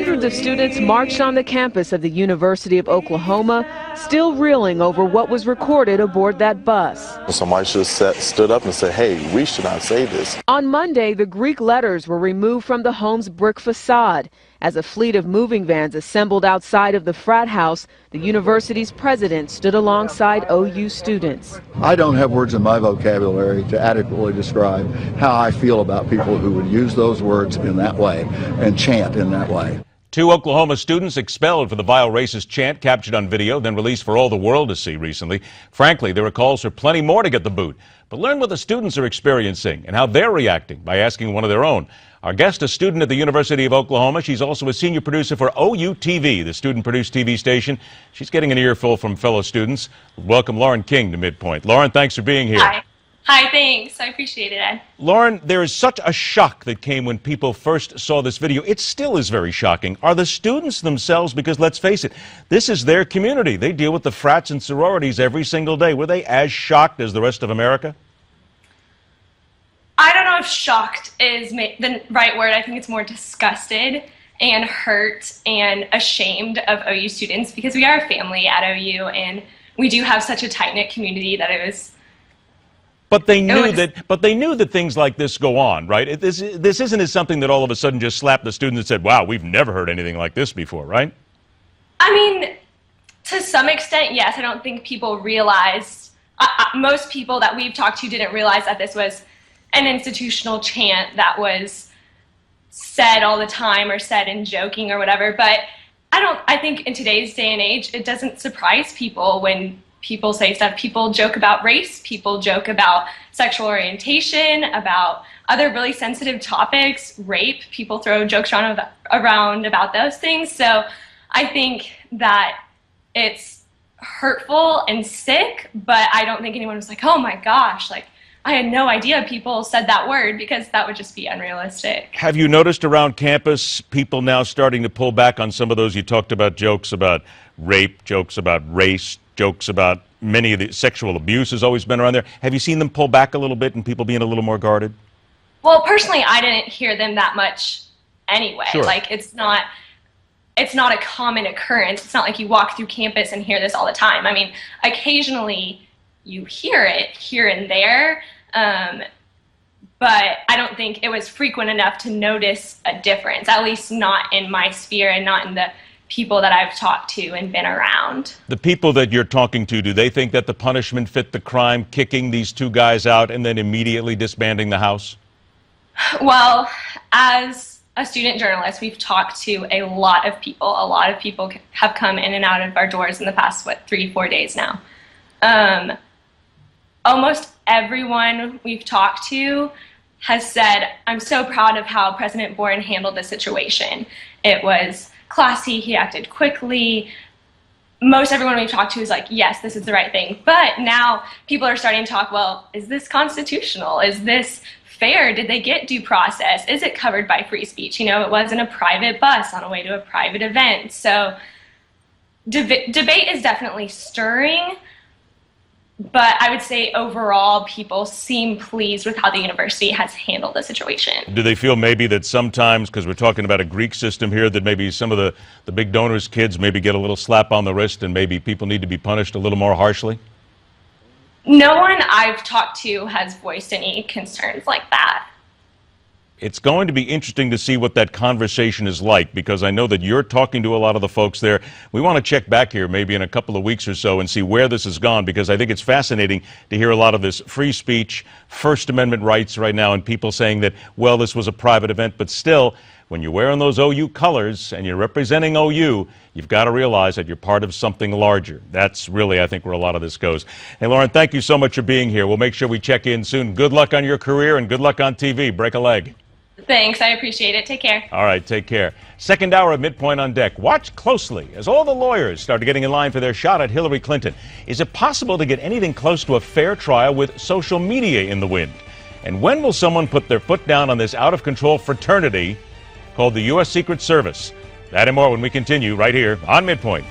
Hundreds of students marched on the campus of the University of Oklahoma, still reeling over what was recorded aboard that bus. Somebody should have stood up and said, hey, we should not say this. On Monday, the Greek letters were removed from the home's brick facade. As a fleet of moving vans assembled outside of the frat house, the university's president stood alongside OU students. I don't have words in my vocabulary to adequately describe how I feel about people who would use those words in that way and chant in that way. 2 Oklahoma students expelled for the vile racist chant captured on video, then released for all the world to see recently. Frankly, there are calls for plenty more to get the boot. But learn what the students are experiencing and how they're reacting by asking one of their own. Our guest, a student at the University of Oklahoma. She's also a senior producer for OU TV, the student-produced TV station. She's getting an earful from fellow students. Welcome Lauren King to MidPoint. Lauren, thanks for being here. Hi. Hi, thanks. I appreciate it, Ed. Lauren, there is such a shock that came when people first saw this video. It still is very shocking. Are the students themselves, because let's face it, this is their community. They deal with the frats and sororities every single day. Were they as shocked as the rest of America? I don't know if shocked is the right word. I think it's more disgusted and hurt and ashamed of OU students, because we are a family at OU and we do have such a tight-knit community that it was... But they knew that things like this go on, right? This isn't as something that all of a sudden just slapped the students and said, wow, we've never heard anything like this before, right? I mean, to some extent, yes. I don't think people realized, most people that we've talked to didn't realize that this was an institutional chant that was said all the time or said in joking or whatever. But I think in today's day and age, it doesn't surprise people when people say stuff. People joke about race, people joke about sexual orientation, about other really sensitive topics, rape. People throw jokes around about those things. So I think that it's hurtful and sick, but I don't think anyone was like, oh my gosh, like, I had no idea people said that word, because that would just be unrealistic. Have you noticed around campus people now starting to pull back on some of those? You talked about jokes about rape, jokes about race, jokes about many of the sexual abuse has always been around there. Have you seen them pull back a little bit and people being a little more guarded? Well, personally, I didn't hear them that much anyway. Sure. Like, it's not a common occurrence. It's not like you walk through campus and hear this all the time. I mean, occasionally you hear it here and there, but I don't think it was frequent enough to notice a difference, at least not in my sphere and not in the people that I've talked to and been around. The people that you're talking to, do they think that the punishment fit the crime, kicking these 2 guys out and then immediately disbanding the house? Well, as a student journalist, we've talked to a lot of people. A lot of people have come in and out of our doors in the past, 3-4 days now. Almost everyone we've talked to has said, I'm so proud of how President Boren handled the situation. It was classy, he acted quickly. Most everyone we've talked to is like, yes, this is the right thing. But now people are starting to talk, well, is this constitutional? Is this fair? Did they get due process? Is it covered by free speech? You know, it wasn't a private bus on a way to a private event. So debate is definitely stirring. But I would say overall, people seem pleased with how the university has handled the situation. Do they feel maybe that sometimes, because we're talking about a Greek system here, that maybe some of the big donors' kids maybe get a little slap on the wrist and maybe people need to be punished a little more harshly? No one I've talked to has voiced any concerns like that. It's going to be interesting to see what that conversation is like, because I know that you're talking to a lot of the folks there. We want to check back here maybe in a couple of weeks or so and see where this has gone, because I think it's fascinating to hear a lot of this free speech, First Amendment rights right now, and people saying that, well, this was a private event, but still, when you're wearing those OU colors and you're representing OU, you've got to realize that you're part of something larger. That's really, I think, where a lot of this goes. Hey, Lauren, thank you so much for being here. We'll make sure we check in soon. Good luck on your career and good luck on TV. Break a leg. Thanks, I appreciate it. Take care. All right, take care. Second hour of MidPoint on deck. Watch closely as all the lawyers start getting in line for their shot at Hillary Clinton. Is it possible to get anything close to a fair trial with social media in the wind? And when will someone put their foot down on this out-of-control fraternity called the U.S. Secret Service? That and more when we continue right here on MidPoint.